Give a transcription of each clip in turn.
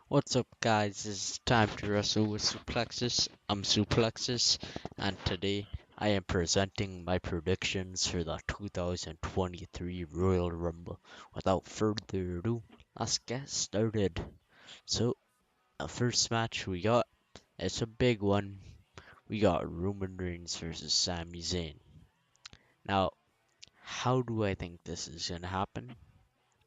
What's up, guys? It's time to wrestle with Suplexus. I'm Suplexus, and today I am presenting my predictions for the 2023 Royal Rumble. Without further ado, let's get started. So, the first match we got, it's a big one. We got Roman Reigns versus Sami Zayn. Now, how do I think this is gonna happen?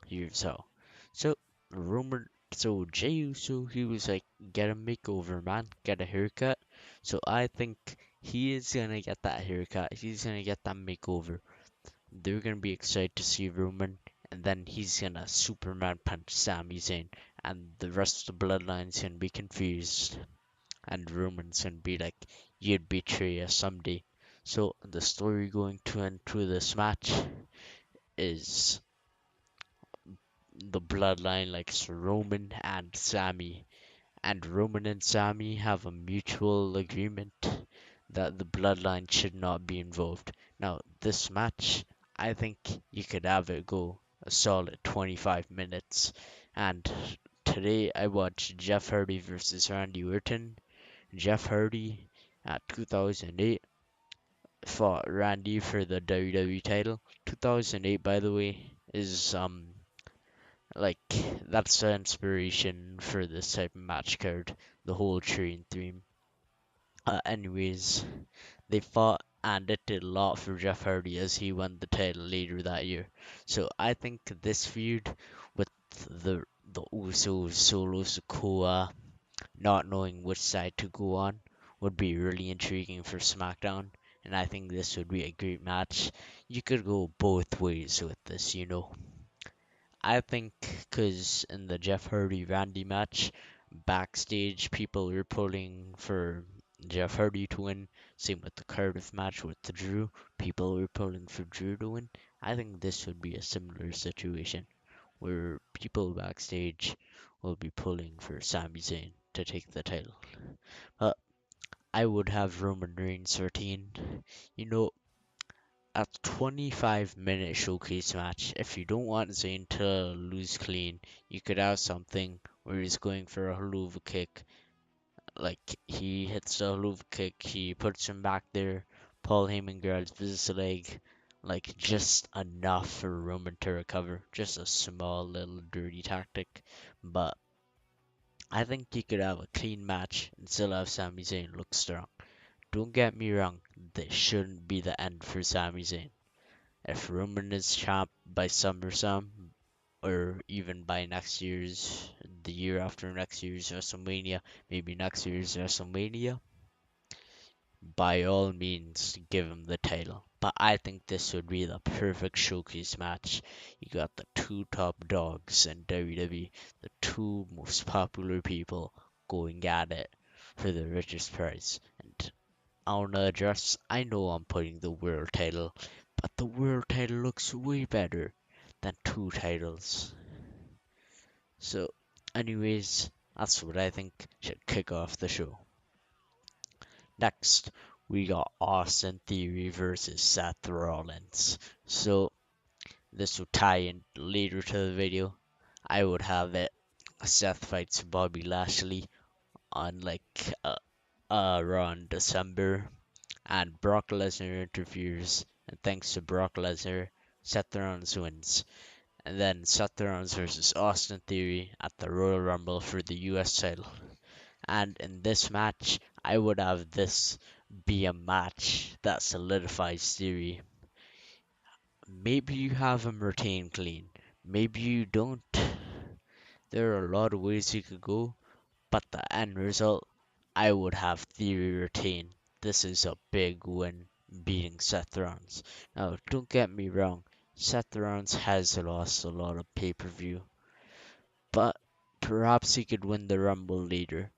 Here's how. So rumor so Jey Uso he was like get a makeover man, get a haircut. So I think he is gonna get that haircut. He's gonna get that makeover. They're gonna be excited to see Roman and then he's gonna Superman punch Sami Zayn and the rest of the bloodline's gonna be confused and Roman's gonna be like, you'd betray us someday. So the story going to end through this match is the bloodline like Roman and Sami, and Roman and Sami have a mutual agreement that the bloodline should not be involved. Now, this match, I think you could have it go a solid 25 minutes. And today I watched Jeff Hardy versus Randy Orton. Jeff Hardy at 2008 fought Randy for the WWE title. 2008, by the way, is like that's the inspiration for this type of match card, the whole train theme. Anyways, they fought and it did a lot for Jeff Hardy as he won the title later that year. So I think this feud with the Usos, Solo Sikoa, not knowing which side to go on would be really intriguing for SmackDown. And I think this would be a great match. You could go both ways with this. I think because in the Jeff Hardy Randy match, backstage people were pulling for Jeff Hardy to win. Same with the Cardiff match with the Drew. People were pulling for Drew to win. I think this would be a similar situation where people backstage will be pulling for Sami Zayn to take the title. But I would have Roman Reigns retained. You know, a 25-minute showcase match. If you don't want Zayn to lose clean, you could have something where he's going for a Helluva Kick. Like, he hits the Helluva Kick, he puts him back there. Paul Heyman grabs his leg. Like, just enough for Roman to recover. Just a small little dirty tactic. But I think you could have a clean match and still have Sami Zayn look strong. Don't get me wrong, this shouldn't be the end for Sami Zayn. If Roman is champ by SummerSlam or even by the year after next year's WrestleMania, maybe next year's WrestleMania, by all means give him the title. But I think this would be the perfect showcase match. You got the two top dogs in WWE, the two most popular people going at it for the richest prize. And on the address, I know I'm putting the world title, but the world title looks way better than two titles. So, anyways, that's what I think should kick off the show. Next, we got Austin Theory versus Seth Rollins. So, this will tie in later to the video. I would have it Seth fights Bobby Lashley on around December, and Brock Lesnar interferes, and thanks to Brock Lesnar, Seth Rollins wins. And then Seth Rollins versus Austin Theory at the Royal Rumble for the US title. And in this match, I would have this be a match that solidifies Theory. Maybe you have him retain clean, maybe you don't. There are a lot of ways you could go, but the end result, I would have Theory retain. This is a big win, beating Seth Rollins. Now, don't get me wrong, Seth Rollins has lost a lot of pay-per-view, but perhaps he could win the Rumble later,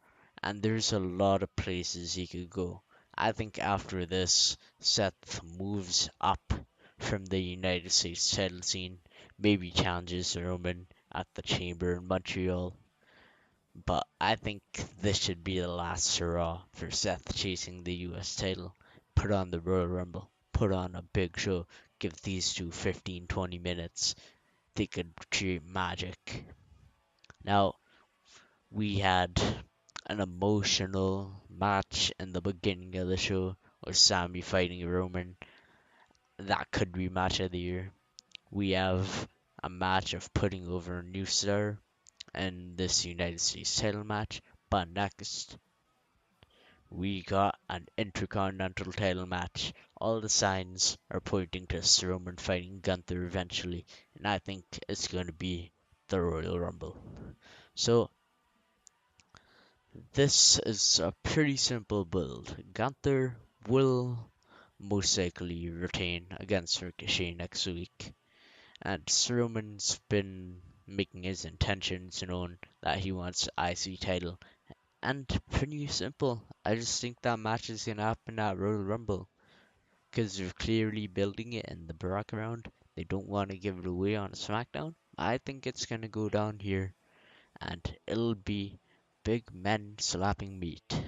and there's a lot of places he could go. I think after this, Seth moves up from the United States title scene, maybe challenges Roman at the Chamber in Montreal, but I think this should be the last hurrah for Seth chasing the US title. Put on the Royal Rumble, put on a big show, give these two 15-20 minutes. They could create magic. Now, We had an emotional match in the beginning of the show with Sami fighting Roman. That could be match of the year. We have a match of putting over a new star in this United States title match. But next, we got an Intercontinental title match. All the signs are pointing to Strowman fighting Gunther eventually, and I think it's going to be the Royal Rumble. So, this is a pretty simple build. Gunther will most likely retain against Ricochet next week, and Strowman's been making his intentions known that he wants the IC title. And pretty simple. I just think that match is gonna happen at Royal Rumble because they're clearly building it in the background. They don't want to give it away on SmackDown. I think it's gonna go down here, and it'll be big men slapping meat,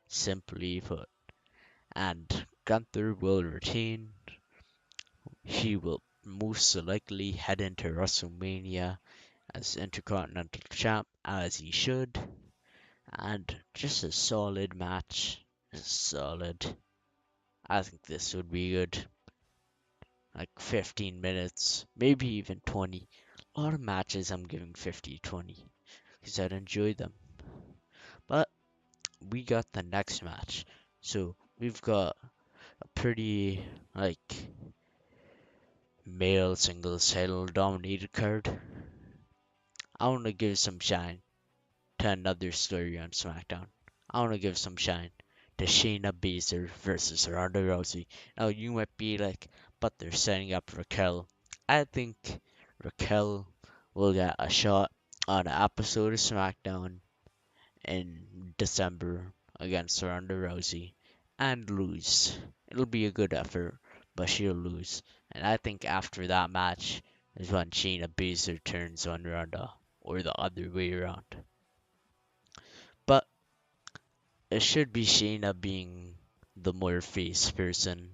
simply put. And Gunther will retain. He will most likely head into WrestleMania as Intercontinental Champ, as he should. And just a solid match. Just solid. I think this would be good. Like 15 minutes, maybe even 20. A lot of matches I'm giving 50, 20 because I'd enjoy them. But we got the next match. So we've got a pretty like male singles title dominated card. I want to give some shine to another story on SmackDown. I want to give some shine to Shayna Baszler versus Ronda Rousey. Now you might be like, but they're setting up Raquel. I think Raquel will get a shot on an episode of SmackDown in December against Ronda Rousey and lose. It'll be a good effort, but she'll lose. And I think after that match is when Shayna Baszler turns on Ronda, or the other way around. But it should be Shayna being the more face person.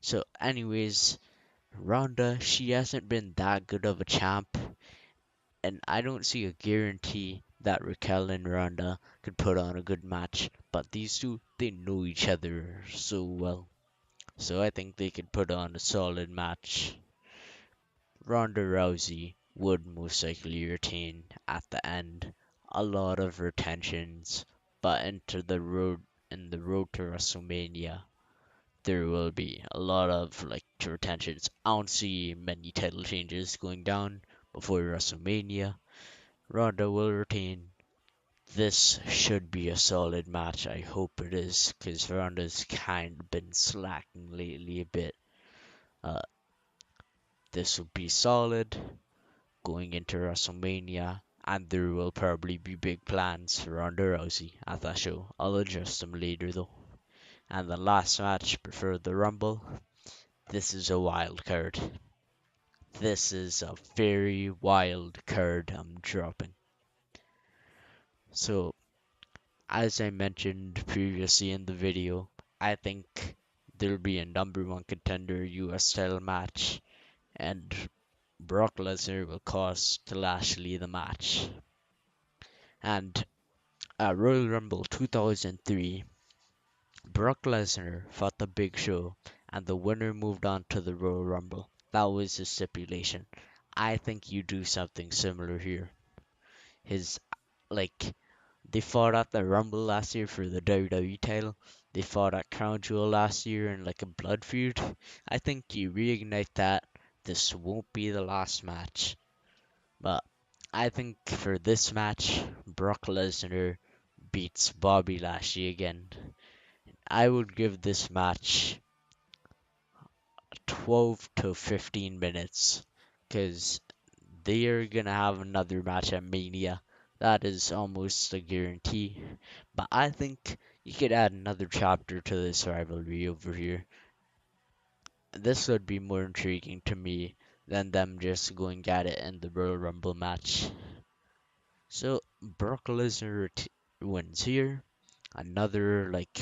So, anyways, Ronda, she hasn't been that good of a champ, and I don't see a guarantee that Raquel and Ronda could put on a good match. But these two, they know each other so well. So I think they could put on a solid match. Ronda Rousey would most likely retain at the end. A lot of retentions, but in the road to WrestleMania, there will be a lot of like retentions. I don't see many title changes going down before WrestleMania. Ronda will retain. This should be a solid match. I hope it is, because Ronda's kind of been slacking lately a bit. Uh, this will be solid going into WrestleMania, and there will probably be big plans for Ronda Rousey at that show. I'll address them later though. And the last match before the Rumble, this is a wild card. This is a very wild card I'm dropping. So, as I mentioned previously in the video, I think there'll be a number one contender US title match, and Brock Lesnar will cost Lashley the match. And at Royal Rumble 2003, Brock Lesnar fought the Big Show, and the winner moved on to the Royal Rumble. That was the stipulation. I think you do something similar here. His like They fought at the Rumble last year for the WWE title. They fought at Crown Jewel last year in like a blood feud. I think you reignite that. This won't be the last match. But I think for this match, Brock Lesnar beats Bobby Lashley again. I would give this match 12 to 15 minutes because they are going to have another match at Mania. That is almost a guarantee. But I think you could add another chapter to this rivalry over here. This would be more intriguing to me than them just going at it in the Royal Rumble match. So Brock Lesnar wins here. Another like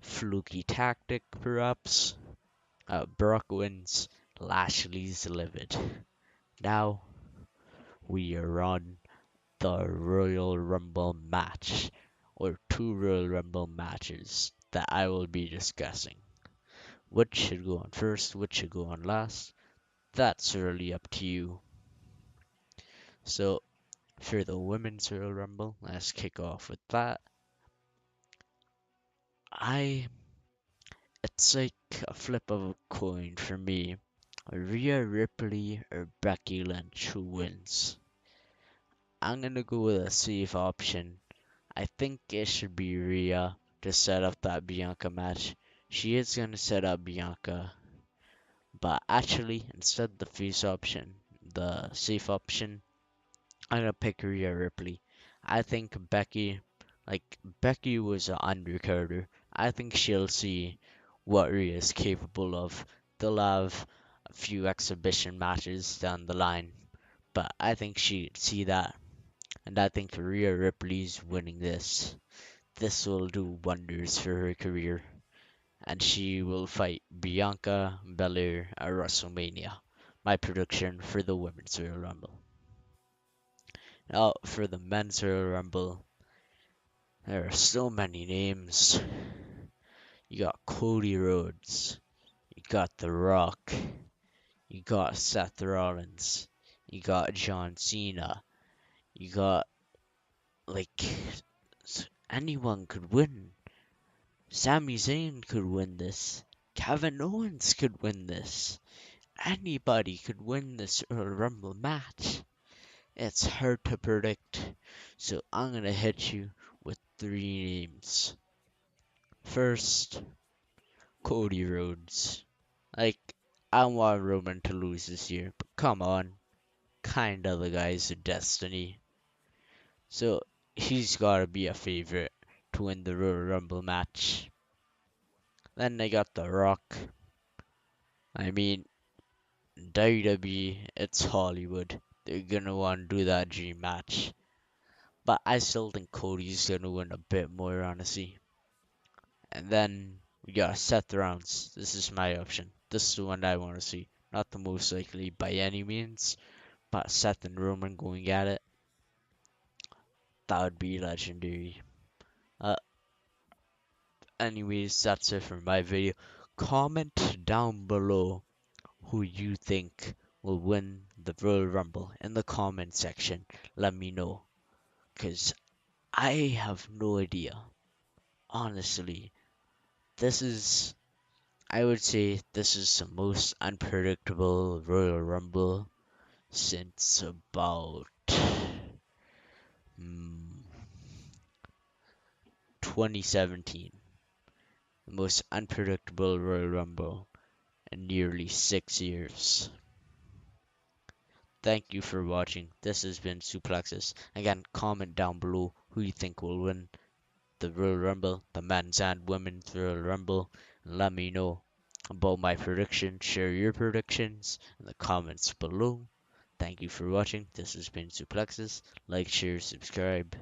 fluky tactic, perhaps. Brock wins. Lashley's livid. Now we are on the Royal Rumble match, or two Royal Rumble matches that I will be discussing. Which should go on first, which should go on last, that's really up to you. So, for the Women's Royal Rumble, let's kick off with that. I It's like a flip of a coin for me. Rhea Ripley or Becky Lynch, who wins? I'm gonna go with a safe option. I think it should be Rhea to set up that Bianca match. She is gonna set up Bianca, but actually, instead the face option, the safe option, I'm gonna pick Rhea Ripley. I think Becky was an undercarder. I think she'll see what Rhea is capable of. They'll have a few exhibition matches down the line, but I think she'd see that, and I think Rhea Ripley's winning this. This will do wonders for her career, and she will fight Bianca Belair at WrestleMania. My prediction for the Women's Royal Rumble. Now, for the Men's Royal Rumble, there are so many names. You got Cody Rhodes, you got The Rock, you got Seth Rollins, you got John Cena, you got like anyone could win. Sami Zayn could win this. Kevin Owens could win this. Anybody could win this Royal Rumble match. It's hard to predict, so I'm gonna hit you with three names. First, Cody Rhodes. Like, I want Roman to lose this year, but come on. Kinda the guy's a destiny. So, he's gotta be a favorite to win the Royal Rumble match. Then they got The Rock. I mean, WWE, it's Hollywood. They're gonna want to do that dream match. But I still think Cody's gonna win a bit more, honestly. And then we got Seth Rollins. This is my option. This is the one I want to see. Not the most likely by any means, but Seth and Roman going at it. That would be legendary. Uh, Anyways, that's it for my video. Comment down below who you think will win the Royal Rumble in the comment section. Let me know, because I have no idea. Honestly, this is I would say this is the most unpredictable Royal Rumble since about 2017. The most unpredictable Royal Rumble in nearly 6 years. Thank you for watching. This has been Suplexus. Again, comment down below who you think will win the Royal Rumble, the men's and women's Royal Rumble, and let me know about my predictions. Share your predictions in the comments below. Thank you for watching. This has been Suplexus. Like, share, subscribe.